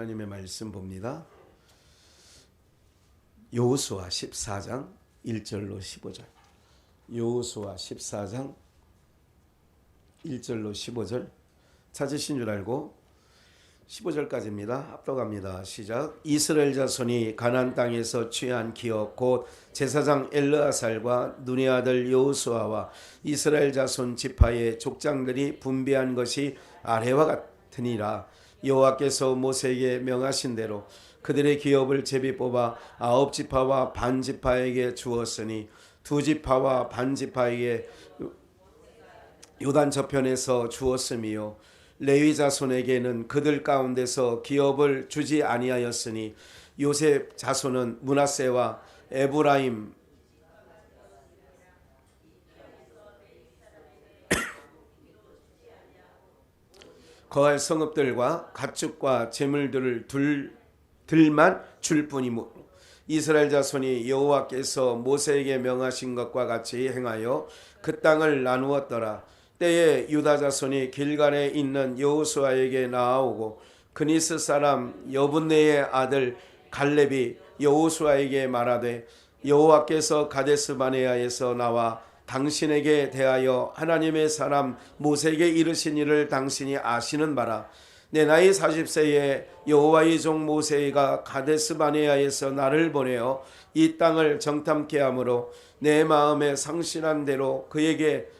하나님의 말씀 봅니다. 여호수아 14장 1절로 15절. 여호수아 14장 1절로 15절 찾으신 줄 알고 15절까지입니다. 압도갑니다. 시작. 이스라엘 자손이 가나안 땅에서 취한 기업 곧 제사장 엘르아살과 눈의 아들 여호수아와 이스라엘 자손 지파의 족장들이 분배한 것이 아래와 같으니라. 여호와께서 모세에게 명하신 대로 그들의 기업을 제비 뽑아 9지파와 반 지파에게 주었으니 2지파와 반 지파에게 요단 저편에서 주었으며 레위 자손에게는 그들 가운데서 기업을 주지 아니하였으니 요셉 자손은 므낫세와 에브라임 거할 성읍들과 가축과 재물들을 들만 줄 뿐이므로 이스라엘 자손이 여호와께서 모세에게 명하신 것과 같이 행하여 그 땅을 나누었더라. 때에 유다 자손이 길갈에 있는 여호수아에게 나아오고 그니스 사람 여분네의 아들 갈렙이 여호수아에게 말하되 여호와께서 가데스 바네아에서 나와 당신에게 대하여 하나님의 사람 모세에게 이르신 일을 당신이 아시는 바라. 내 나이 40세에 여호와의 종 모세가 가데스 바네아에서 나를 보내어 이 땅을 정탐케 하므로 내 마음에 상실한 대로 그에게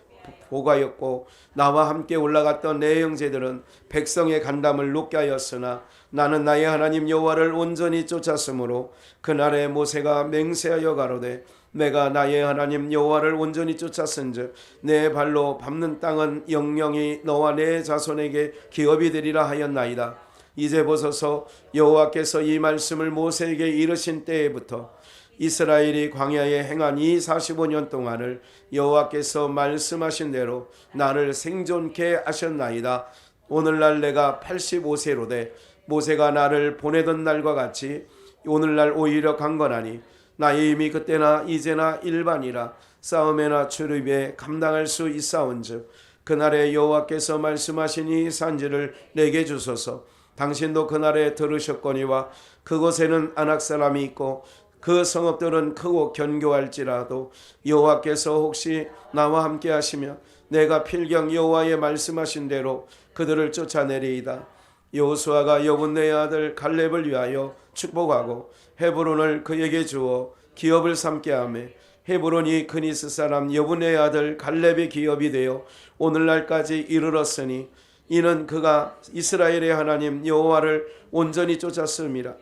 보가였고 나와 함께 올라갔던 내 형제들은 백성의 간담을 높게 하였으나 나는 나의 하나님 여호와를 온전히 쫓았으므로 그날에 모세가 맹세하여 가로되 내가 나의 하나님 여호와를 온전히 쫓았은즉 내 발로 밟는 땅은 영영이 너와 내 자손에게 기업이 되리라 하였나이다. 이제 보소서 여호와께서 이 말씀을 모세에게 이르신 때부터 이스라엘이 광야에 행한 이 45년 동안을 여호와께서 말씀하신 대로 나를 생존케 하셨나이다. 오늘날 내가 85세로 돼 모세가 나를 보내던 날과 같이 오늘날 오히려 강건하니 나의 힘이 그때나 이제나 일반이라 싸움에나 출입에 감당할 수 있사온즉 그날에 여호와께서 말씀하신 이 산지를 내게 주소서. 당신도 그날에 들으셨거니와 그곳에는 아낙 사람이 있고 그 성읍들은 크고 견고할지라도 여호와께서 혹시 나와 함께 하시며 내가 필경 여호와의 말씀하신 대로 그들을 쫓아내리이다. 여호수아가 여분네의 아들 갈렙을 위하여 축복하고 헤브론을 그에게 주어 기업을 삼게 하며 헤브론이 그니스 사람 여분네의 아들 갈렙의 기업이 되어 오늘날까지 이르렀으니 이는 그가 이스라엘의 하나님 여호와를 온전히 쫓았음이라.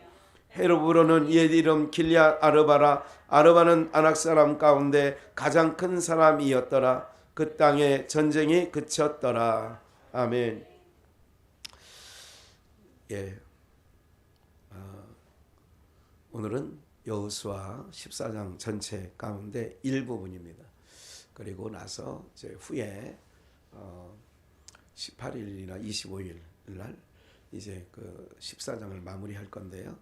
헤브론은 옛 이름 길앗 아르바라. 아르바는 아낙 사람 가운데 가장 큰 사람이었더라. 그 땅에 전쟁이 그쳤더라. 아멘. 오늘은 여호수아 14장 전체 가운데 일부분입니다. 그리고 나서 이제 후에 18일이나 25일 날 이제 그 14장을 마무리할 건데요.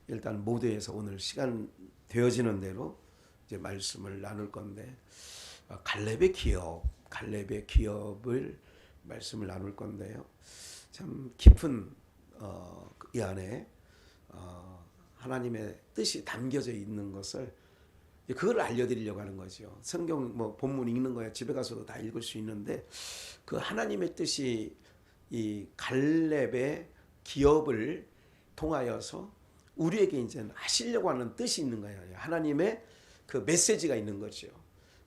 일단 모두에서 오늘 시간 되어지는 대로 이제 말씀을 나눌 건데 갈렙의 기업을 말씀을 나눌 건데요. 참 깊은 이 안에 하나님의 뜻이 담겨져 있는 것을 그걸 알려드리려고 하는 거죠. 성경 본문 읽는 거야 집에 가서도 다 읽을 수 있는데 그 하나님의 뜻이 이 갈렙의 기업을 통하여서 우리에게 이제 하시려고 하는 뜻이 있는 거예요. 하나님의 그 메시지가 있는 거죠.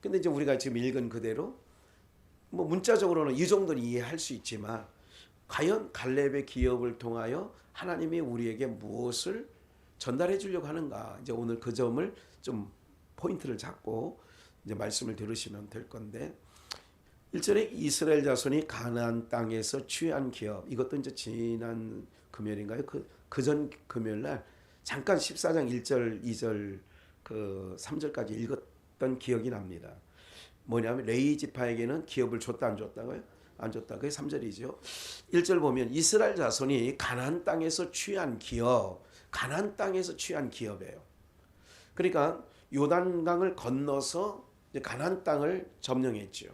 근데 이제 우리가 지금 읽은 그대로 문자적으로는 이 정도는 이해할 수 있지만 과연 갈렙의 기업을 통하여 하나님이 우리에게 무엇을 전달해 주려고 하는가? 이제 오늘 그 점을 좀 포인트를 잡고 이제 말씀을 들으시면 될 건데 1절에 이스라엘 자손이 가나안 땅에서 취한 기업, 이것도 이제 지난 금요일인가요? 그전 금요일 날 잠깐 14장 1절, 2절, 3절까지 읽었던 기억이 납니다. 뭐냐면 레위 지파에게는 기업을 줬다 안 줬다고요? 안 줬다. 그게 3절이죠. 1절 보면 이스라엘 자손이 가나안 땅에서 취한 기업, 가나안 땅에서 취한 기업이에요. 그러니까 요단강을 건너서 가나안 땅을 점령했죠.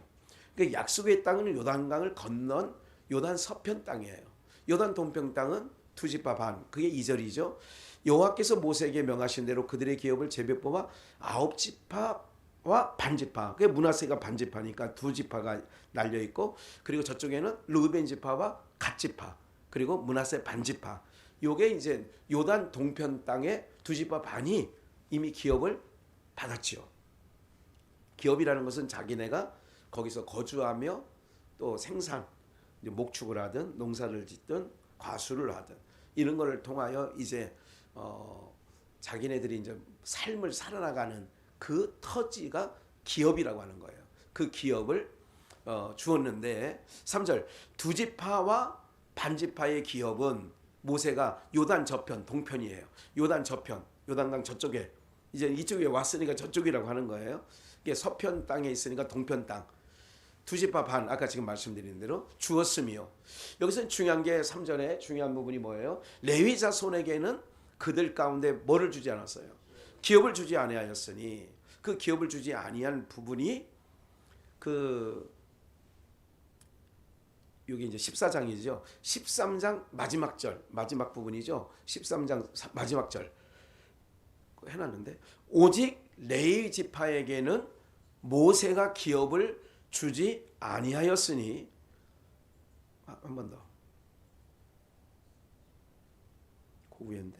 그러니까 약속의 땅은 요단강을 건넌 요단 서편 땅이에요. 요단 동편 땅은 두 지파 반. 그게 2절이죠. 여호와께서 모세에게 명하신 대로 그들의 기업을 제비 뽑아 9지파와 반지파. 그게 므낫세가 반지파니까 두 지파가 날려 있고, 그리고 저쪽에는 르우벤 지파와 갓지파, 그리고 므낫세 반지파. 요게 이제 요단 동편 땅에 두 지파 반이 이미 기업을 받았지요. 기업이라는 것은 자기네가 거기서 거주하며 또 생산, 목축을 하든 농사를 짓든 과수를 하든 이런 것을 통하여 이제 자기네들이 이제 삶을 살아나가는 그 터지가 기업이라고 하는 거예요. 그 기업을 주었는데 3절 두 지파와 반지파의 기업은 모세가 요단 저편 동편이에요. 요단 저편, 요단강 저쪽에 이제 이쪽에 왔으니까 저쪽이라고 하는 거예요. 이게 서편 땅에 있으니까 동편 땅. 두 지파 반, 아까 지금 말씀드린 대로 주었으며, 여기서 중요한 게 3절에 중요한 부분이 뭐예요? 레위 자손에게는 그들 가운데 뭐를 주지 않았어요? 기업을 주지 아니하였으니, 그 기업을 주지 아니한 부분이 여기 이제 14장이죠. 13장 마지막 절, 마지막 부분이죠. 13장 마지막 절 해놨는데, 오직 레위 지파에게는 모세가 기업을 주지 아니하였으니, 한 번 더. 그 위인데.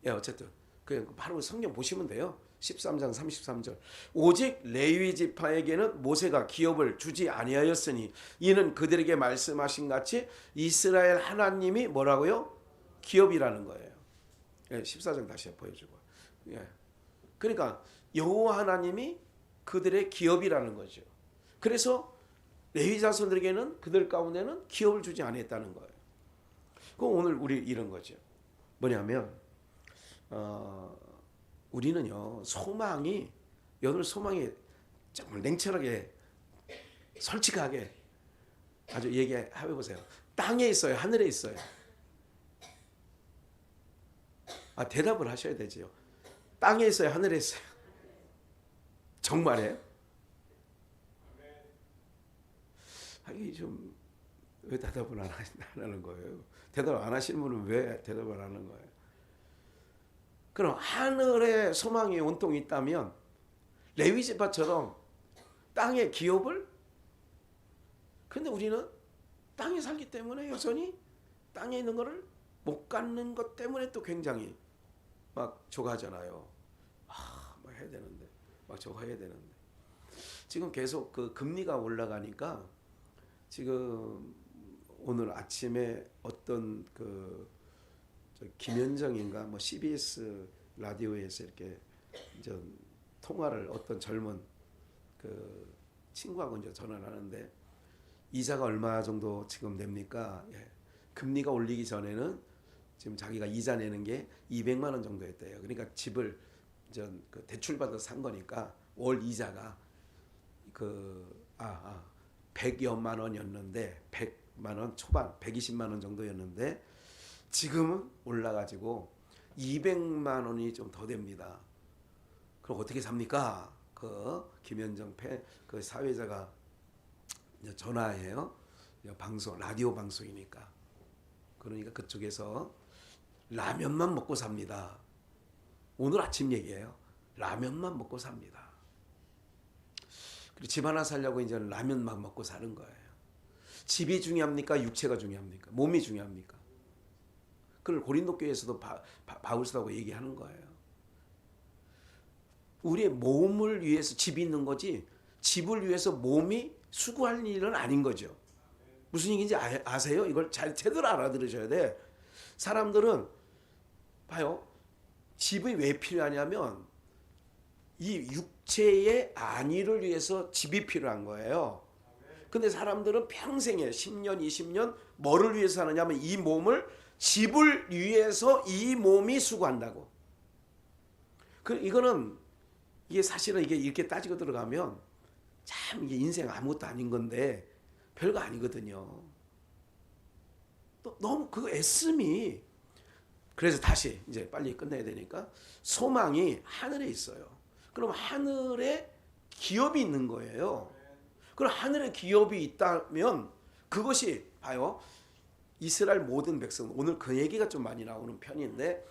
예, 어쨌든 그냥 바로 성경 보시면 돼요. 13장 33절. 오직 레위 지파에게는 모세가 기업을 주지 아니하였으니 이는 그들에게 말씀하신 같이 이스라엘 하나님이 뭐라고요? 기업이라는 거예요. 예, 14장 다시 보여주고. 예. 그러니까 여호와 하나님이 그들의 기업이라는 거죠. 그래서 레위 자손들에게는 그들 가운데는 기업을 주지 않았다는 거예요. 그럼 오늘 우리 이런 거죠. 뭐냐면 우리는요 소망이 오늘 소망이 정말 냉철하게 솔직하게 아주 얘기해 보세요. 땅에 있어요, 하늘에 있어요? 대답을 하셔야 되지요. 땅에 있어요, 하늘에 있어요? 정말이에요? 이게 좀 왜 대답을 안 하는 거예요? 대답 안 하시는 분은 왜 대답을 안 하는 거예요? 그럼 하늘에 소망이 온통 있다면 레위 지파처럼 땅의 기업을, 근데 우리는 땅에 살기 때문에 여전히 땅에 있는 거를 못 갖는 것 때문에 또 굉장히 막 조가잖아요. 막 해야 되는데, 막 저거 해야 되는데. 지금 계속 그 금리가 올라가니까 지금 오늘 아침에 어떤 김현정인가 뭐 CBS 라디오에서 이렇게 이제 통화를 어떤 젊은 그 친구하고 이제 전화를 하는데, 이자가 얼마 정도 지금 냅니까? 예. 금리가 올리기 전에는 지금 자기가 이자 내는 게 200만 원 정도였대요. 그러니까 집을 그 대출 받아서 산 거니까 월 이자가 100여만 원이었는데 100만 원 초반 120만 원 정도였는데 지금은 올라가지고 200만 원이 좀 더 됩니다. 그럼 어떻게 삽니까? 김현정 그 사회자가 전화해요. 방송 라디오 방송이니까. 그러니까 그쪽에서 라면만 먹고 삽니다. 오늘 아침 얘기예요. 라면만 먹고 삽니다. 그리고 집 하나 살려고 이제 라면만 먹고 사는 거예요. 집이 중요합니까? 육체가 중요합니까? 몸이 중요합니까? 그걸 고린도 교회에서도 바울서라고 얘기하는 거예요. 우리의 몸을 위해서 집이 있는 거지 집을 위해서 몸이 수고할 일은 아닌 거죠. 무슨 얘기인지 아세요? 이걸 잘 제대로 알아들으셔야 돼. 사람들은 봐요. 집이 왜 필요하냐면 이 육체의 안위를 위해서 집이 필요한 거예요. 근데 사람들은 평생에 10년, 20년 뭐를 위해서 하느냐면 이 몸을 집을 위해서 이 몸이 수고한다고. 이게 사실은 이게 이렇게 따지고 들어가면 참 이게 인생 아무것도 아닌 건데 별거 아니거든요. 또 너무 그 애씀이, 그래서 다시 이제 빨리 끝내야 되니까 소망이 하늘에 있어요. 그럼 하늘에 기업이 있는 거예요. 그럼 하늘에 기업이 있다면 그것이 봐요. 이스라엘 모든 백성, 오늘 그 얘기가 좀 많이 나오는 편인데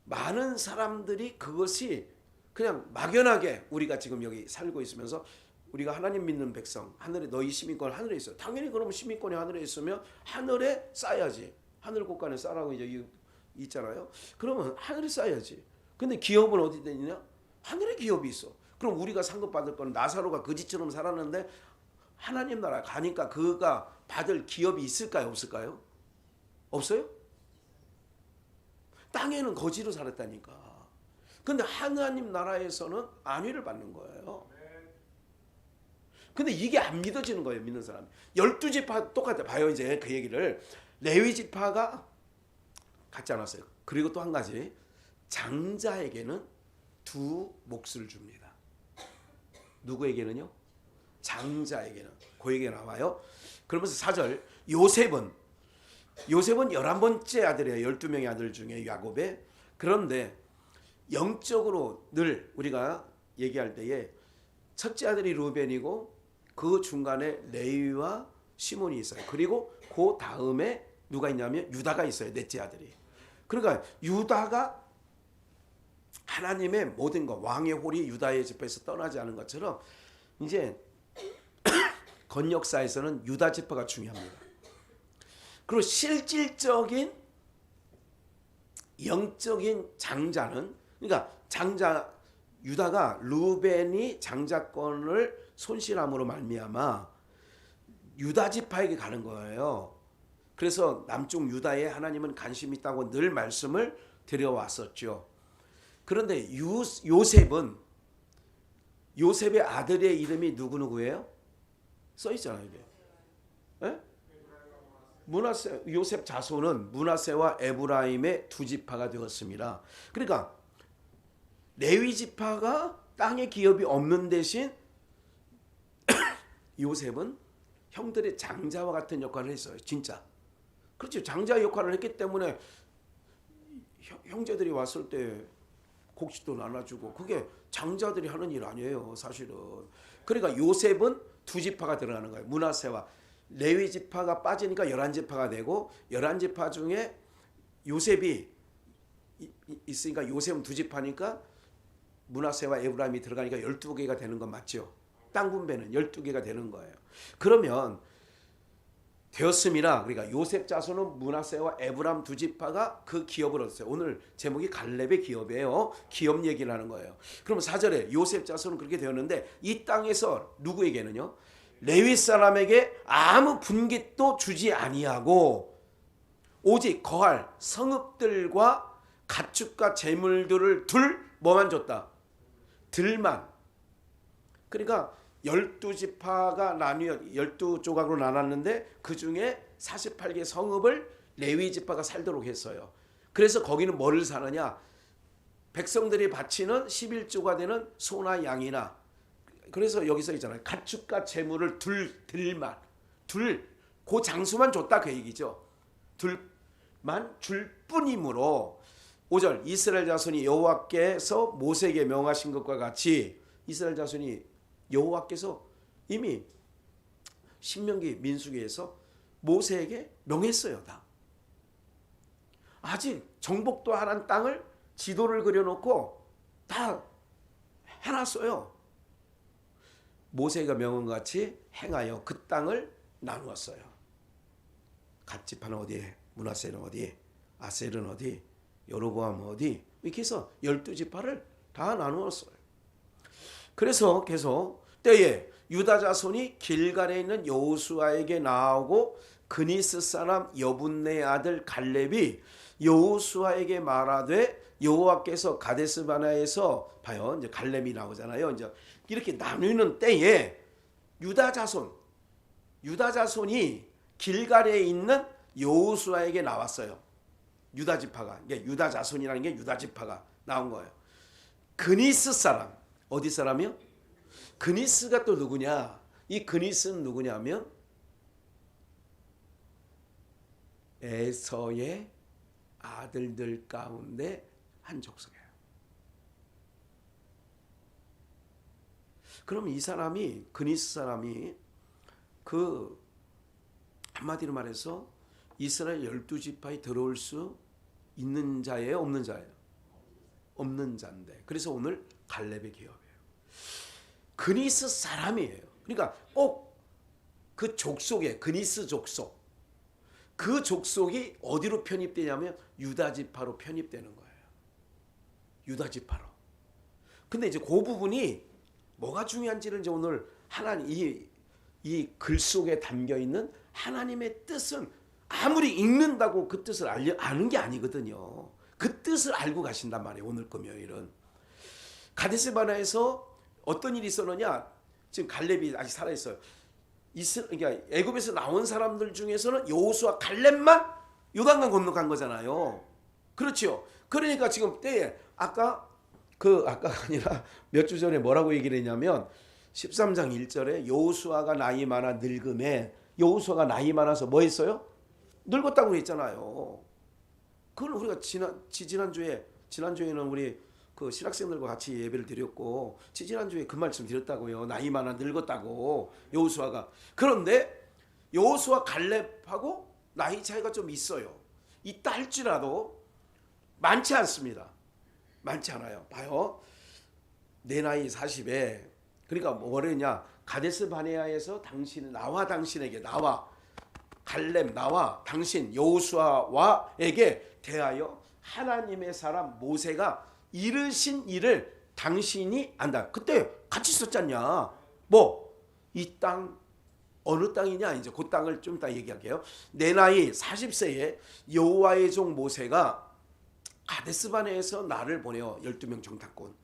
많은 사람들이 그것이 그냥 막연하게 우리가 지금 여기 살고 있으면서 우리가 하나님 믿는 백성, 하늘에 너희 시민권 하늘에 있어. 당연히 그러면 시민권이 하늘에 있으면 하늘에 쌓여야지. 하늘 곳간에 쌓라고 이제 있잖아요. 그러면 하늘에 쌓여야지. 근데 기업은 어디 있냐? 하늘에 기업이 있어. 그럼 우리가 상급 받을 거는 나사로가 거지처럼 살았는데 하나님 나라 가니까 그가 받을 기업이 있을까요? 없을까요? 없어요? 땅에는 거지로 살았다니까. 근데 하나님 나라에서는 안위를 받는 거예요. 근데 이게 안 믿어지는 거예요. 믿는 사람. 12지파 똑같아. 봐요. 이제 그 얘기를. 레위 지파가 갖지 않았어요. 그리고 또 한 가지. 장자에게는 두 몫을 줍니다. 누구에게는요? 장자에게는. 그 얘기가 나와요. 그러면서 4절. 요셉은 11번째 아들이에요. 12명의 아들 중에 야곱의. 그런데 영적으로 늘 우리가 얘기할 때에 첫째 아들이 루벤이고 그 중간에 레위와 시몬이 있어요. 그리고 그 다음에 누가 있냐면 유다가 있어요. 넷째 아들이. 그러니까 유다가 하나님의 모든 것, 왕의 홀이 유다의 집에서 떠나지 않은 것처럼 이제 건역사에서는 유다 지파가 중요합니다. 그리고 실질적인 영적인 장자는, 그러니까 장자 유다가 루벤이 장자권을 손실함으로 말미암아 유다 지파에게 가는 거예요. 그래서 남쪽 유다에 하나님은 관심 있다고 늘 말씀을 드려왔었죠. 그런데 요셉의 아들의 이름이 누구예요? 써 있잖아요. 이게. 에? 요셉 자손은 므낫세와 에브라임의 두 지파가 되었습니다. 그러니까 레위 지파가 땅의 기업이 없는 대신 요셉은 형들의 장자와 같은 역할을 했어요. 진짜. 그렇죠. 장자 역할을 했기 때문에 형제들이 왔을 때 곡식도 나눠주고, 그게 장자들이 하는 일 아니에요. 사실은. 그러니까 요셉은 두 지파가 들어가는 거예요. 므낫세와 레위 지파가 빠지니까 11지파가 되고, 11지파 중에 요셉이 있으니까 요셉은 두 지파니까 므낫세와 에브라임이 들어가니까 12개가 되는 건 맞죠. 땅 분배는 12개가 되는 거예요. 그러면 되었음이라, 그러니까 요셉 자손은 므낫세와 에브라임 두 지파가 그 기업을 얻었어요. 오늘 제목이 갈렙의 기업이에요. 기업 얘기를 하는 거예요. 그럼 4절에 요셉 자손은 그렇게 되었는데 이 땅에서 누구에게는요? 레위 사람에게 아무 분깃도 주지 아니하고 오직 거할 성읍들과 가축과 재물들을 뭐만 줬다? 들만. 그러니까 12지파가 나뉘어 12조각으로 나눴는데 그 중에 48개 성읍을 레위 지파가 살도록 했어요. 그래서 거기는 뭐를 사느냐? 백성들이 바치는 11조가 되는 소나 양이나, 그래서 여기서 있잖아요. 가축과 재물을 들만. 그 장수만 줬다 그 얘기죠. 들만 줄 뿐이므로 5절 이스라엘 자손이 여호와께서 모세에게 명하신 것과 같이, 이스라엘 자손이 여호와께서 이미 신명기 민수기에서 모세에게 명했어요. 다. 아직 정복도 안 한 땅을 지도를 그려놓고 다 해놨어요. 모세가 명한 것 같이 행하여 그 땅을 나누었어요. 갓지파는 어디에, 므낫세는 어디, 아셀은 어디, 여로보암은 어디, 이렇게 해서 12지파를 다 나누었어요. 그래서 계속 때에 유다 자손이 길갈에 있는 여호수아에게 나오고 그니스 사람 여분네 아들 갈렙이 여호수아에게 말하되, 여호와께서 가데스 바네아에서 봐요. 이제 갈렙이 나오잖아요. 이제 이렇게 나누는 때에 유다 자손이 길갈에 있는 여호수아에게 나왔어요. 유다 지파가, 유다 자손이라는 게 유다 지파가 나온 거예요. 그니스 사람, 어디 사람이요? 그니스가 또 누구냐? 이 그니스는 누구냐면 에서의 아들들 가운데 한 족속이에요. 그럼 이 사람이, 그니스 사람이 그 한마디로 말해서 이스라엘 12지파에 들어올 수 있는 자예요, 없는 자예요? 없는 자인데. 그래서 오늘 갈렙의 기업이에요. 그니스 사람이에요. 그러니까 꼭 그 족속에, 그니스 족속, 그 족속이 어디로 편입되냐면 유다 지파로 편입되는 거예요. 유다 지파로. 근데 이제 그 부분이 뭐가 중요한지를 이제 오늘 하나님 이 글 속에 담겨 있는 하나님의 뜻은 아무리 읽는다고 그 뜻을 아는 게 아니거든요. 그 뜻을 알고 가신단 말이에요. 오늘 금요일은 가데스바네아에서 어떤 일이 있었느냐? 지금 갈렙이 아직 살아 있어요. 그러니까 애굽에서 나온 사람들 중에서는 여호수아 갈렙만 요단강 건너간 거잖아요. 그렇죠. 그러니까 지금 때에 아까가 아니라 몇 주 전에 뭐라고 얘기를 했냐면 13장 1절에 여호수아가 나이 많아 늙음에 여호수아가 나이 많아서 뭐 했어요? 늙었다고 했잖아요. 그걸 우리가 지난주에는 우리 그 신학생들과 같이 예배를 드렸고 지난주에 그 말씀 드렸다고요. 나이 많아 늙었다고 여호수아가. 그런데 여호수아 갈렙하고 나이 차이가 좀 있어요. 있다 할지라도 많지 않습니다. 많지 않아요. 봐요. 내 나이 40에 그러니까 뭐랬냐? 가데스 바네아에서 당신에게 갈렙 나와 당신 여호수아와에게 대하여 하나님의 사람 모세가 이르신 일을 당신이 안다. 그때 같이 있었잖냐. 뭐 이 땅 어느 땅이냐 이제 그 땅을 좀 이따 얘기할게요. 내 나이 40세에 여호와의 종 모세가 가데스 바네아에서 나를 보내어 12명 정탐꾼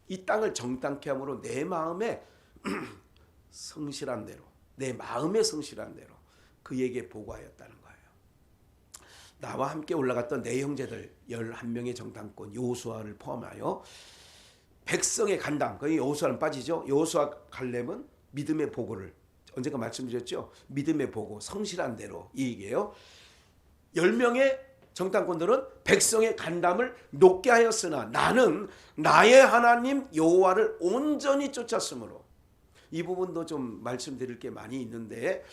이 땅을 정탐케 함으로 내 마음에 성실한 대로 그에게 보고하였다는 거예요. 나와 함께 올라갔던 내 형제들 11명의 정탐꾼 여호수아를 포함하여 백성의 간당 거기 여호수아는 빠지죠. 여호수아 갈렙은 믿음의 보고를 언젠가 말씀드렸죠. 믿음의 보고 성실한 대로 이 얘기예요. 10명의 정탐꾼들은 백성의 간담을 높게 하였으나 나는 나의 하나님 여호와를 온전히 쫓았으므로 이 부분도 좀 말씀드릴 게 많이 있는데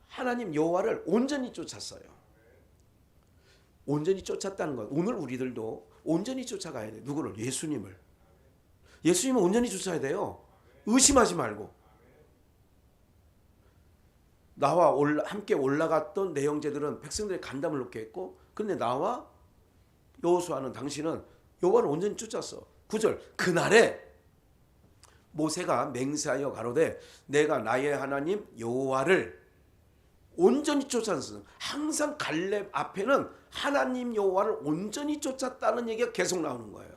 하나님 여호와를 온전히 쫓았어요. 온전히 쫓았다는 것. 오늘 우리들도 온전히 쫓아가야 돼요. 누구를? 예수님을 온전히 쫓아야 돼요. 의심하지 말고. 나와 함께 올라갔던 내 형제들은 백성들의 간담을 높게 했고 그런데 나와 여호수아는 당신은 여호와를 온전히 쫓았어. 9절 그날에 모세가 맹세하여 가로되 내가 나의 하나님 여호와를 온전히 쫓았어. 항상 갈렙 앞에는 하나님 여호와를 온전히 쫓았다는 얘기가 계속 나오는 거예요.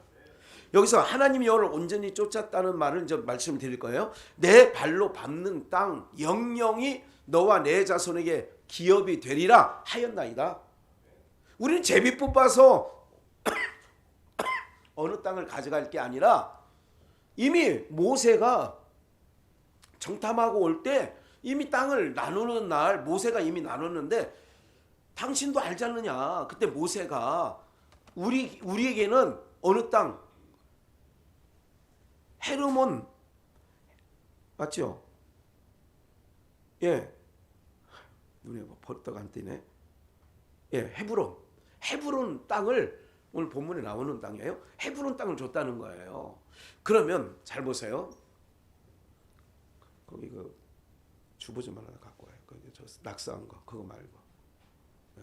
여기서 하나님 여호와를 온전히 쫓았다는 말을 이제 말씀드릴 거예요. 내 발로 밟는 땅 영영이 너와 내 자손에게 기업이 되리라 하였나이다. 우리는 제비 뽑아서 어느 땅을 가져갈 게 아니라 이미 모세가 정탐하고 올 때 이미 땅을 나누는 날 모세가 이미 나눴는데 당신도 알지 않느냐. 그때 모세가 우리에게는 어느 땅 헤르몬 맞죠? 예. 눈에 뭐 벌떡 안 띄네. 예, 헤브론 땅을 오늘 본문에 나오는 땅이에요. 헤브론 땅을 줬다는 거예요. 그러면 잘 보세요. 거기 그 주보 좀 하나 갖고 와요. 거기 저 낙서한 거 그거 말고. 네.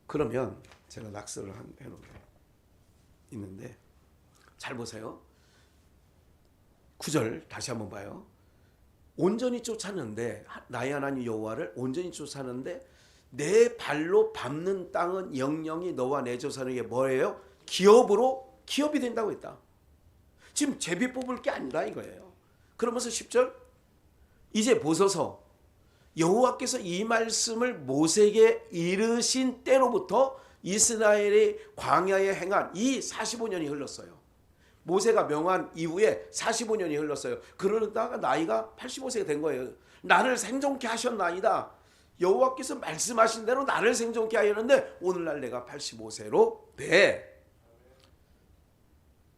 그러면 제가 낙서를 해놓은 게 있는데 잘 보세요. 9절 다시 한번 봐요. 온전히 쫓았는데 나의 하나님 여호와를 온전히 쫓았는데 내 발로 밟는 땅은 영영이 너와 내 조상에게 뭐예요? 기업이 된다고 했다. 지금 제비 뽑을 게 아니라 이거예요. 그러면서 10절 이제 보소서 여호와께서 이 말씀을 모세에게 이르신 때로부터 이스라엘의 광야에 행한 이 45년이 흘렀어요. 모세가 명한 이후에 45년이 흘렀어요. 그러다가 나이가 85세가 된 거예요. 나를 생존케 하셨나이다. 여호와께서 말씀하신 대로 나를 생존케 하였는데 오늘날 내가 85세로 돼.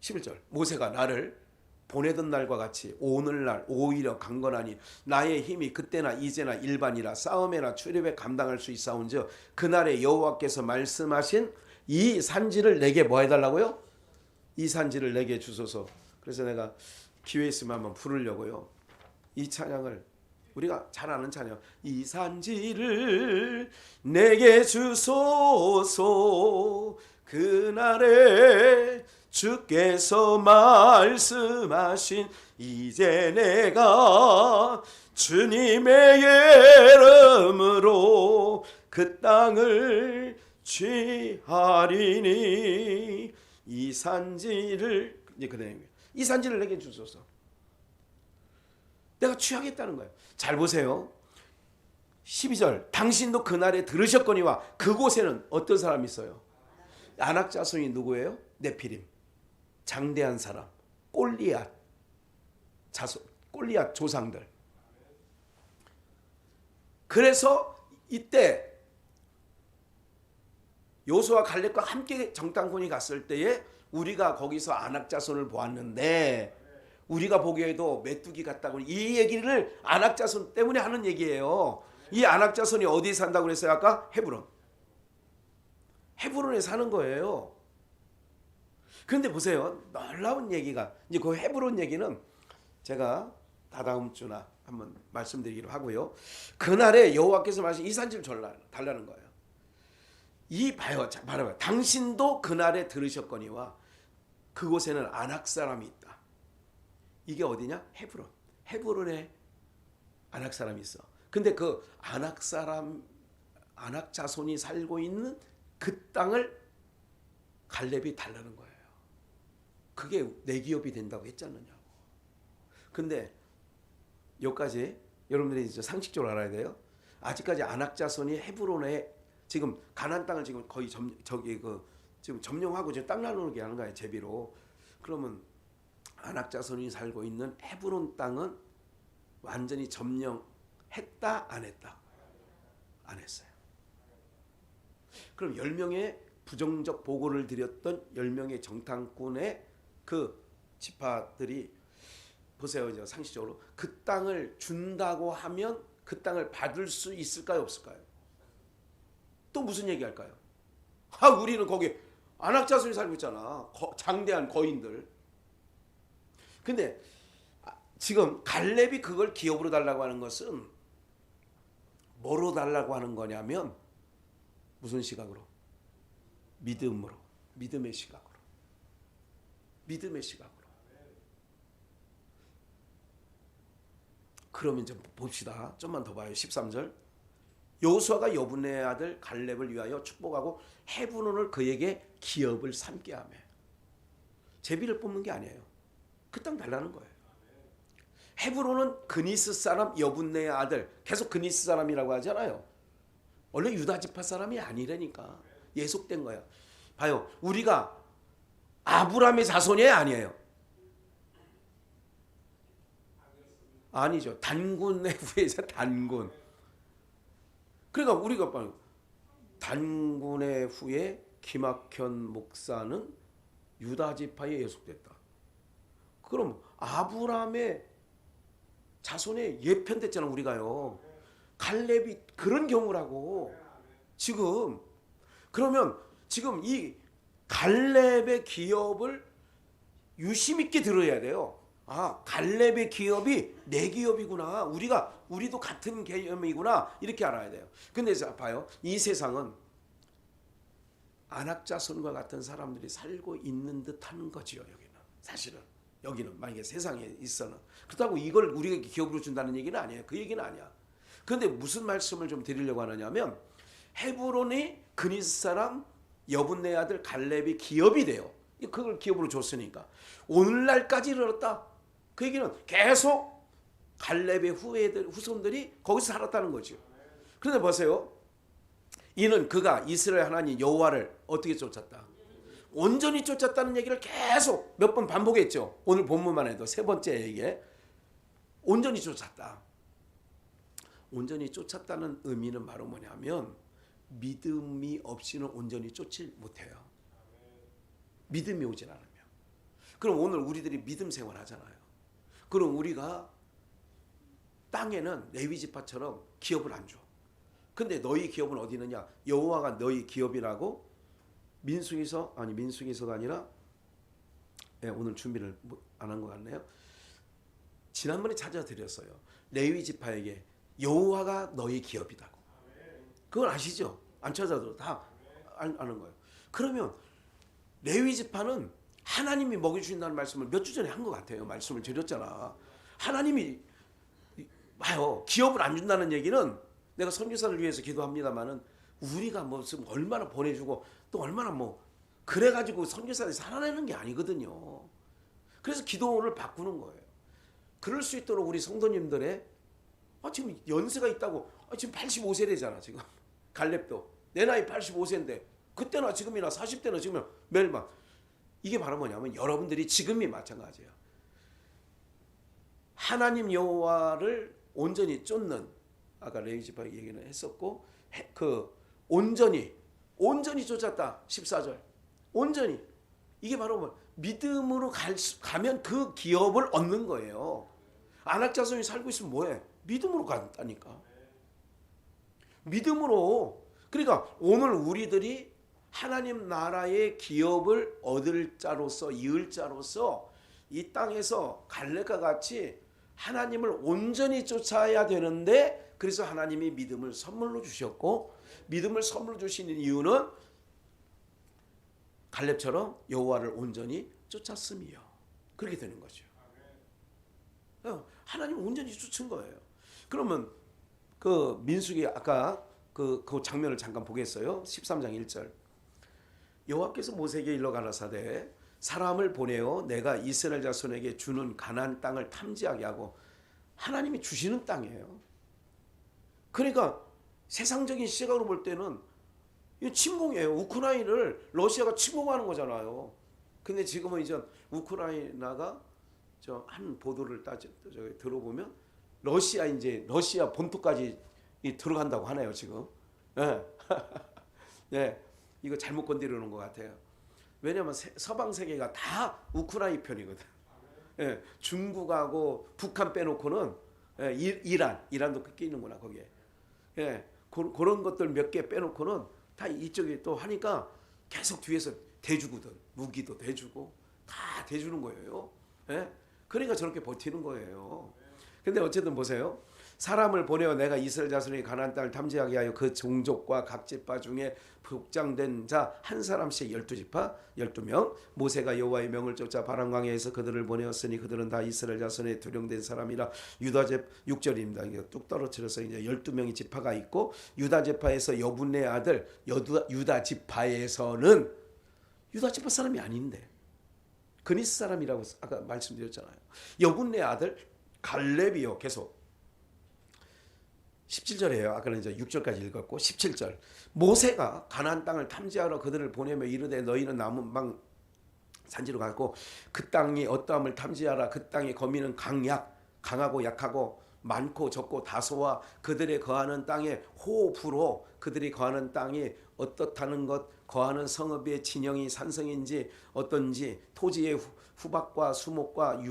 11절 모세가 나를 보내던 날과 같이 오늘날 오히려 강건하니 나의 힘이 그때나 이제나 일반이라 싸움에나 출입에 감당할 수 있사온즉 그날에 여호와께서 말씀하신 이 산지를 내게 뭐 해달라고요? 이 산지를 내게 주소서. 그래서 내가 기회 있으면 한번 부르려고요. 이 찬양을 우리가 잘 아는 찬양. 이 산지를 내게 주소서. 그날에 주께서 말씀하신 이제 내가 주님의 이름으로 그 땅을 취하리니 이 산지를 이제 그 내용이에요. 이 산지를 내게 주소서. 내가 취하겠다는 거예요. 잘 보세요. 12절 당신도 그날에 들으셨거니와 그곳에는 어떤 사람이 있어요? 아낙 자손이 누구예요? 네피림. 장대한 사람. 골리앗 자손, 골리앗 조상들. 그래서 이때 여호수아와 갈렙과 함께 정탐꾼이 갔을 때에 우리가 거기서 아낙 자손을 보았는데 우리가 보기에도 메뚜기 같다고 이 얘기를 아낙 자손 때문에 하는 얘기예요. 이 아낙 자손이 어디에 산다고 그랬어요? 아까 헤브론. 헤브론에 사는 거예요. 그런데 보세요. 놀라운 얘기가 이제 그 헤브론 얘기는 제가 다다음 주나 한번 말씀드리기로 하고요. 그날에 여호와께서 말씀 이 산지를 달라는 거예요. 이 봐요. 당신도 그날에 들으셨거니와 그곳에는 아낙 사람이 있다. 이게 어디냐? 헤브론. 헤브론에 아낙 사람이 있어. 근데 그 아낙 사람, 아낙 자손이 살고 있는 그 땅을 갈렙이 달라는 거예요. 그게 내 기업이 된다고 했지 않느냐고. 근데 여기까지 여러분들이 이제 상식적으로 알아야 돼요. 아직까지 아낙 자손이 헤브론에 지금 가나안 땅을 지금 거의 지금 점령하고 지금 땅 나누게 하는 거예요. 제비로. 그러면 아낙 자손이 살고 있는 헤브론 땅은 완전히 점령했다 안 했다? 안 했어요. 그럼 10명의 부정적 보고를 드렸던 10명의 정탐꾼의 그 지파들이 보세요. 이제 상식적으로 그 땅을 준다고 하면 그 땅을 받을 수 있을까요? 없을까요? 또 무슨 얘기 할까요? 우리는 거기 아낙 자손이 살고 있잖아. 장대한 거인들. 근데 지금 갈렙이 그걸 기업으로 달라고 하는 것은 뭐로 달라고 하는 거냐면 무슨 시각으로? 믿음으로. 믿음의 시각으로. 믿음의 시각으로. 그러면 좀 봅시다. 좀만 더 봐요. 13절. 여호수아가 여분의 아들 갈렙을 위하여 축복하고 헤브론을 그에게 기업을 삼게 하며. 제비를 뽑는 게 아니에요. 그 땅 달라는 거예요. 헤브론은 그니스 사람 여분의 아들. 계속 그니스 사람이라고 하잖아요. 원래 유다 지파 사람이 아니라니까. 예속된 거야. 봐요. 우리가 아브라함의 자손이 아니에요. 아니죠. 단군의 후예자 단군. 그러니까 우리가 단군의 후예 기막현 목사는 유다 지파에 예속됐다. 그럼 아브라함의 자손에 예편됐잖아 우리가요. 갈렙이 그런 경우라고. 지금 그러면 지금 이 갈렙의 기업을 유심 있게 들어야 돼요. 갈렙의 기업이 내 기업이구나. 우리도 같은 개념이구나. 이렇게 알아야 돼요. 근데 봐요. 이 세상은 아낙 자손과 같은 사람들이 살고 있는 듯한 거지요. 여기는 사실은 여기는 만약에 세상에 있어는 그렇다고 이걸 우리가 기업으로 준다는 얘기는 아니에요. 그 얘기는 아니야. 그런데 무슨 말씀을 좀 드리려고 하느냐면 헤브론이 그니스 사람 여분네 아들 갈렙이 기업이 돼요. 그걸 기업으로 줬으니까 오늘날까지 이르렀다. 그 얘기는 계속 갈렙의 후손들이 거기서 살았다는 거죠. 그런데 보세요. 이는 그가 이스라엘 하나님 여호와를 어떻게 쫓았다? 온전히 쫓았다는 얘기를 계속 몇 번 반복했죠. 오늘 본문만 해도 세 번째 얘기에 온전히 쫓았다. 온전히 쫓았다는 의미는 바로 뭐냐면 믿음이 없이는 온전히 쫓지 못해요. 믿음이 오질 않으면. 그럼 오늘 우리들이 믿음 생활 하잖아요. 그럼 우리가 땅에는 레위 지파처럼 기업을 안 줘. 근데 너희 기업은 어디 있느냐? 여호와가 너희 기업이라고 민수기서가 아니라 오늘 준비를 안 한 것 같네요. 지난번에 찾아드렸어요. 레위 지파에게 여호와가 너희 기업이라고. 그걸 아시죠? 안 찾아도 다 아는 거예요. 그러면 레위 지파는 하나님이 먹여주신다는 말씀을 몇 주 전에 한 것 같아요. 말씀을 드렸잖아. 하나님이 봐요. 기업을 안 준다는 얘기는 내가 선교사를 위해서 기도합니다만은 우리가 뭐 얼마나 보내주고 또 얼마나 뭐 그래가지고 선교사들이 살아내는 게 아니거든요. 그래서 기도를 바꾸는 거예요. 그럴 수 있도록 우리 성도님들의 지금 연세가 있다고 지금 85세래잖아 지금. 갈렙도 내 나이 85세인데 그때나 지금이나 40대나 지금이나 매일만 이게 바로 뭐냐면 여러분들이 지금이 마찬가지예요. 하나님 여호와를 온전히 쫓는 아까 레위 지파 얘기는 했었고 그 온전히 쫓았다 14절 온전히 이게 바로 뭐 믿음으로 가면 그 기업을 얻는 거예요. 안악자손이 살고 있으면 뭐해? 믿음으로 간다니까. 믿음으로. 그러니까 오늘 우리들이 하나님 나라의 기업을 얻을 자로서 이을 자로서 이 땅에서 갈렙과 같이 하나님을 온전히 쫓아야 되는데 그래서 하나님이 믿음을 선물로 주셨고 믿음을 선물로 주시는 이유는 갈렙처럼 여호와를 온전히 쫓았음이요. 그렇게 되는 거죠. 하나님 온전히 쫓은 거예요. 그러면 그 민수기 아까 그 장면을 잠깐 보겠어요. 13장 1절. 여호와께서 모세에게 일러 가라사대 사람을 보내어 내가 이스라엘 자손에게 주는 가나안 땅을 탐지하게 하고 하나님이 주시는 땅이에요. 그러니까 세상적인 시각으로 볼 때는 이 침공이에요. 우크라이나를 러시아가 침공하는 거잖아요. 근데 지금은 이제 우크라이나가 한 보도를 들어보면 러시아 본토까지 들어간다고 하네요 지금. 네. 네. 이거 잘못 건드리는 것 같아요. 왜냐하면 서방 세계가 다 우크라이나 편이거든. 예, 중국하고 북한 빼놓고는 이란도 끼는구나 거기에. 예, 그런 것들 몇 개 빼놓고는 다 이쪽에 또 하니까 계속 뒤에서 대주거든. 무기도 대주고 다 대주는 거예요. 예, 그러니까 저렇게 버티는 거예요. 근데 어쨌든 보세요. 사람을 보내어 내가 이스라엘 자손이 가나안 땅을 탐지하게 하여 그 종족과 각 지파 중에 복장된 자 한 사람씩 12지파 12명 모세가 여호와의 명을 쫓아 바람광야에서 그들을 보내었으니 그들은 다 이스라엘 자손의 두령된 사람이라. 유다제 6절입니다. 이게 뚝 떨어뜨려서 이제 12명의 지파가 있고 유다 지파에서 여분네 아들 유다 지파에서는 유다 지파 사람이 아닌데 그니스 사람이라고 아까 말씀드렸잖아요. 여분네 아들 갈렙이요. 계속 17절이에요. 아까는 이제 6절까지 읽었고 17절. 모세가 가나안 땅을 탐지하러 그들을 보내며 이르되 너희는 남은 산지로 가고 그 땅이 어떠함을 탐지하라. 그 땅의 거민은 강하고 약하고 많고 적고 다소와 그들의 거하는 땅에 호흡으로 그들이 거하는 땅이 어떻다는 것 거하는 성읍의 진영이 산성인지 어떤지 토지의 후박과 수목과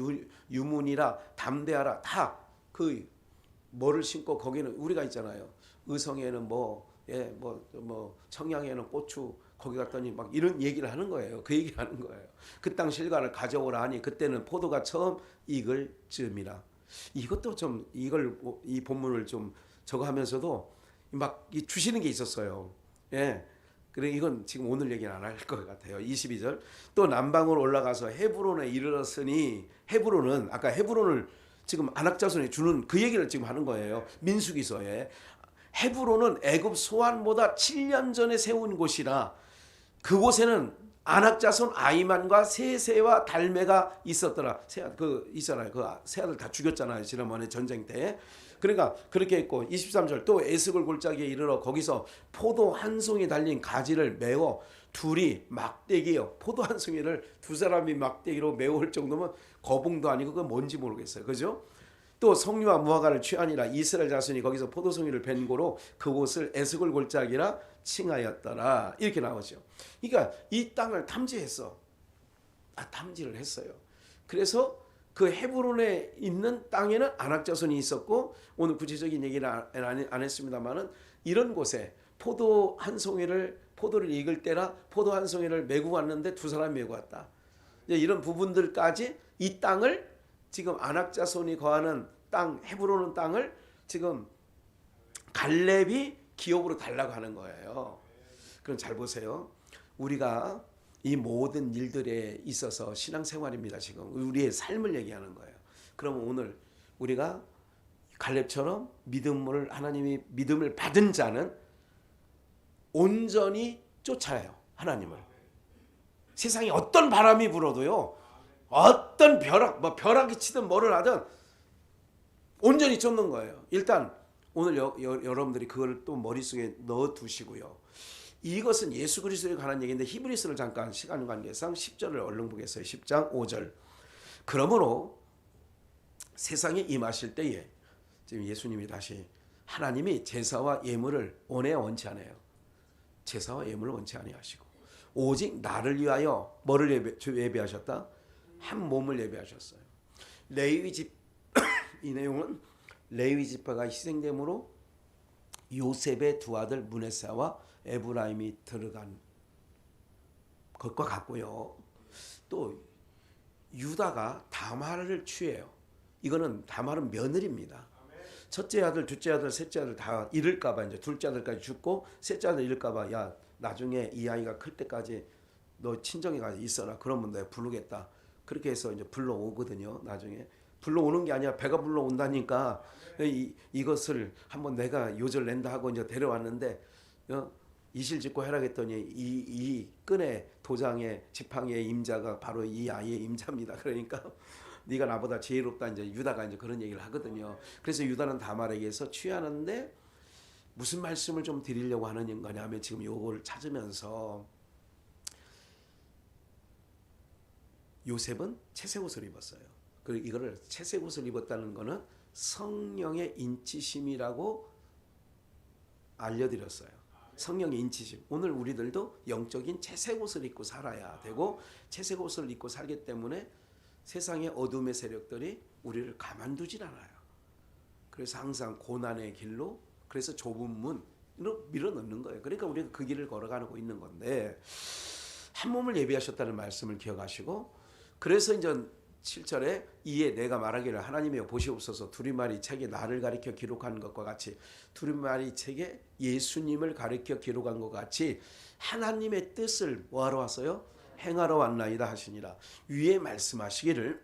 유문이라 담대하라. 다 그 뭐를 심고 거기는 우리가 있잖아요. 의성에는 청양에는 고추 거기 갔더니 막 이런 얘기를 하는 거예요. 그 얘기를 하는 거예요. 그 땅 실과를 가져오라 하니 그때는 포도가 처음 익을 즈음이라. 이것도 좀 이 본문을 좀 저거 하면서도 막 주시는 게 있었어요. 예. 그래 이건 지금 오늘 얘기는 안 할 것 같아요. 22절. 또 남방으로 올라가서 헤브론에 이르렀으니 헤브론은 아까 헤브론을 지금 안악자손이 주는 그 얘기를 지금 하는 거예요. 민수기서에. 헤브론은 애굽 소환보다 7년 전에 세운 곳이라 그곳에는 안악자손 아이만과 세세와 달메가 있었더라. 있잖아요. 세 아들 다 죽였잖아요. 지난번에 전쟁 때. 그러니까 그렇게 했고 23절 또 에스골 골짜기에 이르러 거기서 포도 한 송이 달린 가지를 메워 둘이 막대기요. 포도 한 송이를 두 사람이 막대기로 메울 정도면 거봉도 아니고 그건 뭔지 모르겠어요. 그죠? 또 석류와 무화과를 취하니라. 이스라엘 자손이 거기서 포도송이를 벤 고로 그곳을 에스골 골짜기라 칭하였더라. 이렇게 나오죠. 그러니까 이 땅을 탐지했어. 탐지를 했어요. 그래서 그 헤브론에 있는 땅에는 아낙 자손이 있었고, 오늘 구체적인 얘기를 안 했습니다만은 이런 곳에 포도를 익을 때라 포도 한 송이를 메고 왔는데 두 사람이 메고 왔다. 이런 부분들까지 이 땅을 지금 아낙 자손이 거하는 땅, 헤브론은 땅을 지금 갈렙이 기업으로 달라고 하는 거예요. 그럼 잘 보세요. 우리가 이 모든 일들에 있어서 신앙생활입니다. 지금 우리의 삶을 얘기하는 거예요. 그러면 오늘 우리가 갈렙처럼 하나님이 믿음을 받은 자는 온전히 쫓아요. 하나님을. 세상에 어떤 바람이 불어도요, 어떤 벼락이 치든 뭐를 하든 온전히 쫓는 거예요. 일단 오늘 여러분들이 그걸 또 머릿속에 넣어 두시고요. 이것은 예수 그리스도에 관한 얘기인데 히브리서를 잠깐 시간 관계상 10절을 얼른 보겠어요. 10장 5절. 그러므로 세상에 임하실 때에, 지금 예수님이 다시, 하나님이 제사와 예물을 원치 않아요. 제사와 예물을 원치 아니하시고 오직 나를 위하여 뭐를 예배하셨다? 한 몸을 예배하셨어요. 이 내용은 레위 지파가 희생됨으로 요셉의 두 아들 므낫세와 에브라임이 들어간 것과 같고요. 또 유다가 다말을 취해요. 이거는 다말은 며느리입니다. 첫째 아들, 둘째 아들, 셋째 아들 다 잃을까봐 이제 둘째 아들까지 죽고 셋째 아들 잃을까봐, 야 나중에 이 아이가 클 때까지 너 친정에 가서 있어라. 그러면 내가 부르겠다. 그렇게 해서 이제 불러오거든요. 나중에 불러오는 게 아니라 배가 불러온다니까 이것을 한번 내가 요절 낸다 하고 이제 데려왔는데, 이실 짓고 해라겠더니 이 끈의 도장의 지팡이의 임자가 바로 이 아이의 임자입니다. 그러니까 네가 나보다 지혜롭다, 이제 유다가 이제 그런 얘기를 하거든요. 그래서 유다는 다말에게서 취하는데 무슨 말씀을 좀 드리려고 하는 거냐면, 지금 요걸 찾으면서 요셉은 채색 옷을 입었어요. 그리고 이거를 채색 옷을 입었다는 거는 성령의 인치심이라고 알려드렸어요. 성령의 인치심. 오늘 우리들도 영적인 채색 옷을 입고 살아야 되고, 채색 옷을 입고 살기 때문에 세상의 어둠의 세력들이 우리를 가만두질 않아요. 그래서 항상 고난의 길로, 그래서 좁은 문으로 밀어넣는 거예요. 그러니까 우리가 그 길을 걸어가고 있는 건데, 한 몸을 예비하셨다는 말씀을 기억하시고, 그래서 이제 7절에 이에 내가 말하기를 하나님이여 보시옵소서, 두루마리 책에 나를 가리켜 기록한 것과 같이, 두루마리 책에 예수님을 가리켜 기록한 것 같이 하나님의 뜻을 뭐하러 왔어요? 행하러 왔나이다 하시니라. 위에 말씀하시기를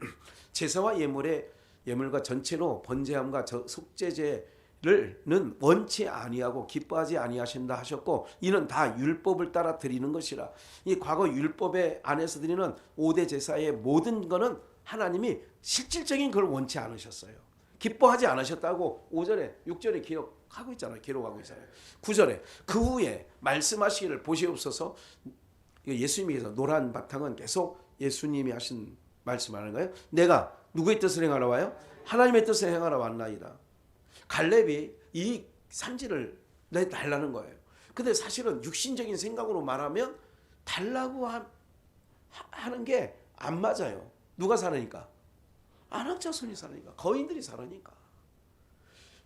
제사와 예물과 전체로 번제함과 속죄제를는 원치 아니하고 기뻐하지 아니하신다 하셨고, 이는 다 율법을 따라 드리는 것이라. 이 과거 율법의 안에서 드리는 5대 제사의 모든 거는 하나님이 실질적인 걸 원치 않으셨어요. 기뻐하지 않으셨다고 5절에 6절에 기록하고 있잖아요. 기록하고 있잖아요. 9절에 그 후에 말씀하시기를 보시옵소서. 예수님께서 노란 바탕은 계속 예수님이 하신 말씀하는 거예요. 내가 누구의 뜻을 행하러 와요? 하나님의 뜻을 행하러 왔나이다. 갈렙이 이 산지를 내달라는 거예요. 근데 사실은 육신적인 생각으로 말하면 달라고 하는 게 안 맞아요. 누가 사느니까? 아낙 자손이 사느니까. 거인들이 사느니까.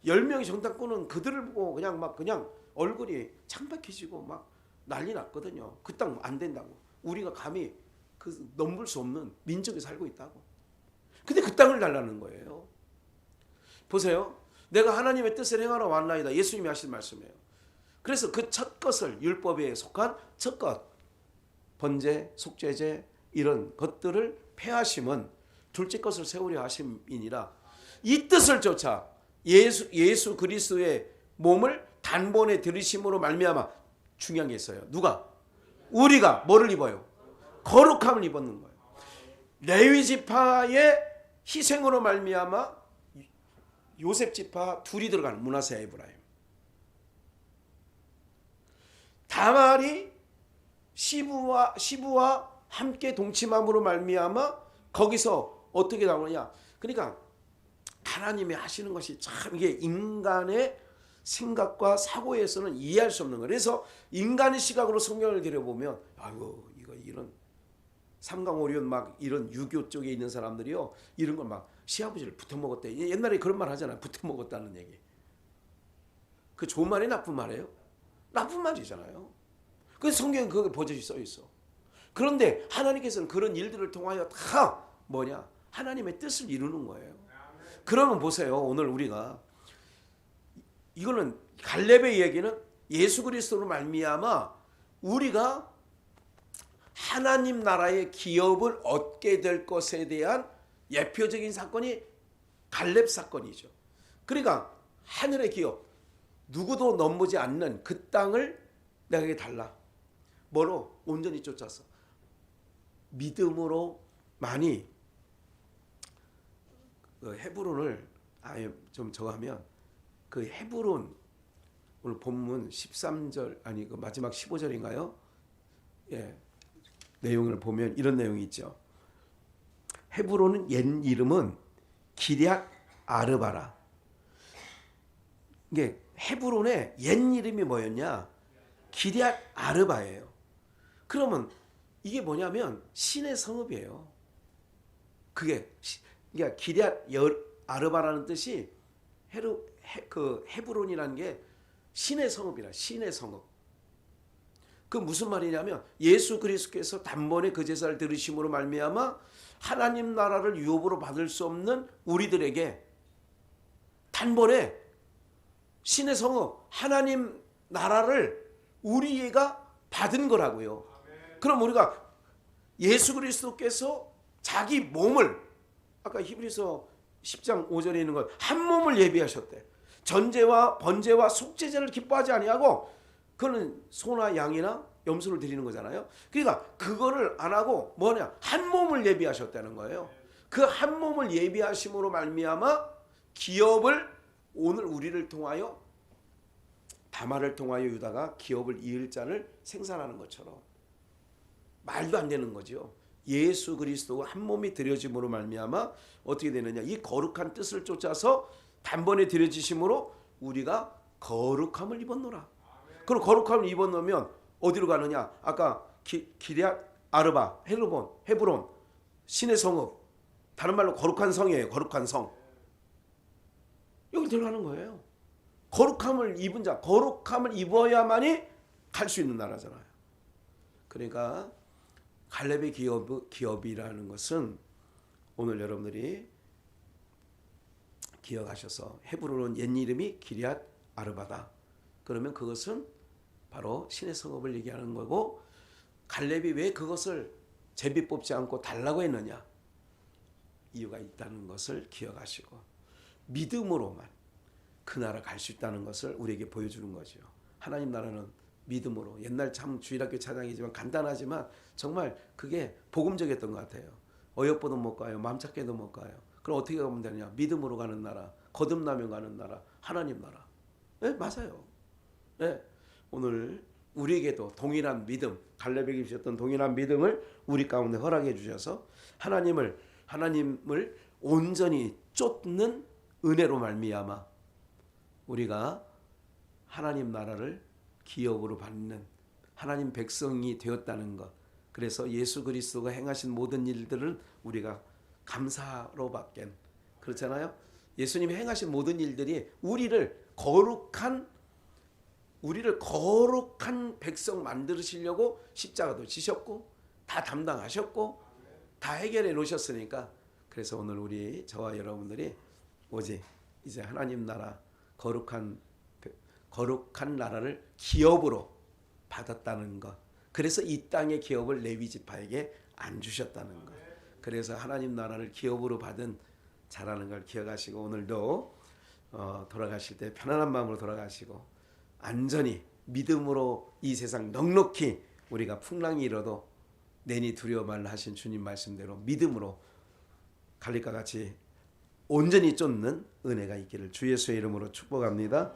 10명이 정탐꾼은 그들을 보고 그냥 얼굴이 창백해지고 막 난리 났거든요. 그 땅 안 된다고. 우리가 감히 그 넘볼 수 없는 민족이 살고 있다고. 근데 그 땅을 달라는 거예요. 보세요. 내가 하나님의 뜻을 행하러 왔나이다. 예수님이 하신 말씀이에요. 그래서 그 첫 것을, 율법에 속한 첫 것, 번제, 속죄제 이런 것들을 폐하심은 둘째 것을 세우려 하심이니라. 이 뜻을 쫓아 예수 그리스도의 몸을 단번에 들이심으로 말미암아, 중요한 게 있어요. 누가? 우리가 뭐를 입어요? 거룩함을 입었는 거예요. 레위 지파의 희생으로 말미암아 요셉 지파 둘이 들어가는 므낫세 에브라임. 다말이 시부와 함께 동침함으로 말미암아 거기서 어떻게 나오느냐? 그러니까 하나님이 하시는 것이 참 이게 인간의 생각과 사고에서는 이해할 수 없는 거예요. 그래서 인간의 시각으로 성경을 들여보면, 아이고 이런 삼강오리온 막 이런 유교 쪽에 있는 사람들이요, 이런 걸 막 시아버지를 붙어 먹었대. 옛날에 그런 말 하잖아요. 붙어 먹었다는 얘기. 그 좋은 말이 나쁜 말이에요? 나쁜 말이잖아요. 그래서 성경에 그게 버젓이 써 있어. 그런데 하나님께서는 그런 일들을 통하여 다 뭐냐? 하나님의 뜻을 이루는 거예요. 그러면 보세요. 오늘 우리가 이거는 갈렙의 얘기는 예수 그리스도로 말미암아 우리가 하나님 나라의 기업을 얻게 될 것에 대한 예표적인 사건이 갈렙 사건이죠. 그러니까 하늘의 기업, 누구도 넘보지 않는 그 땅을 내게 달라. 뭐로? 온전히 쫓아서 믿음으로 많이. 그 헤브론을 아예 좀 정하면 그 헤브론 오늘 본문 13절 아니 그 마지막 15절인가요? 예. 내용을 보면 이런 내용이 있죠. 헤브론은 옛 이름은 기럇 아르바라. 이게 헤브론의 옛 이름이 뭐였냐? 기럇 아르바예요. 그러면 이게 뭐냐면 신의 성읍이에요. 그게 그러니까 기럇 아르바라는 뜻이 헤브론이라는 게 신의 성읍이라. 신의 성읍. 그 무슨 말이냐면 예수 그리스도께서 단번에 그 제사를 들으심으로 말미암아 하나님 나라를 유업으로 받을 수 없는 우리들에게 단번에 신의 성읍 하나님 나라를 우리가 받은 거라고요. 그럼 우리가 예수 그리스도께서 자기 몸을 아까 히브리서 10장 5절에 있는 것 한 몸을 예비하셨대. 전제와 번제와 속죄제를 기뻐하지 아니하고 그거는 소나 양이나 염소를 드리는 거잖아요. 그러니까 그거를 안 하고 뭐냐? 한 몸을 예비하셨다는 거예요. 그 한 몸을 예비하심으로 말미암아 기업을 오늘 우리를 통하여 다말을 통하여 유다가 기업을 이을 자를 생산하는 것처럼 말도 안 되는 거죠. 예수 그리스도가 한 몸이 드려짐으로 말미암아 어떻게 되느냐? 이 거룩한 뜻을 쫓아서 단번에 드려지심으로 우리가 거룩함을 입었노라. 그럼 거룩함을 입었으면 어디로 가느냐? 아까 기럇 아르바, 헤브론, 신의 성읍. 다른 말로 거룩한 성이에요. 거룩한 성. 여기 들어가는 거예요. 거룩함을 입은 자, 거룩함을 입어야만이 갈 수 있는 나라잖아요. 그러니까 갈렙의 기업이라는 것은 오늘 여러분들이 기억하셔서 헤브론은 옛 이름이 기럇 아르바다. 그러면 그것은 바로 신의 성읍을 얘기하는 거고 갈렙이 왜 그것을 제비 뽑지 않고 달라고 했느냐? 이유가 있다는 것을 기억하시고 믿음으로만 그 나라 갈 수 있다는 것을 우리에게 보여주는 거죠. 하나님 나라는 믿음으로. 옛날 참 주일학교 차장이지만 간단하지만 정말 그게 복음적이었던 것 같아요. 어여쁘도 못 가요. 마음 찾게도 못 가요. 그럼 어떻게 가면 되느냐? 믿음으로 가는 나라, 거듭나며 가는 나라, 하나님 나라. 네, 맞아요. 네, 오늘 우리에게도 동일한 믿음, 갈렙에게 주셨던 동일한 믿음을 우리 가운데 허락해 주셔서 하나님을 온전히 쫓는 은혜로 말미암아 우리가 하나님 나라를 기업으로 받는 하나님 백성이 되었다는 것. 그래서 예수 그리스도가 행하신 모든 일들을 우리가 감사로 받겐. 그렇잖아요. 예수님이 행하신 모든 일들이 우리를 거룩한 백성 만드시려고 십자가도 지셨고 다 담당하셨고 다 해결해 놓으셨으니까 그래서 오늘 저와 여러분들이 오직 이제 하나님 나라 거룩한 나라를 기업으로 받았다는 것. 그래서 이 땅의 기업을 레위 지파에게 안 주셨다는 것. 그래서 하나님 나라를 기업으로 받은 자라는 걸 기억하시고 오늘도 돌아가실 때 편안한 마음으로 돌아가시고 안전히 믿음으로 이 세상 넉넉히 우리가 풍랑이 일어도 내니 두려워 말라 하신 주님 말씀대로 믿음으로 갈렙과 같이 온전히 쫓는 은혜가 있기를 주 예수의 이름으로 축복합니다.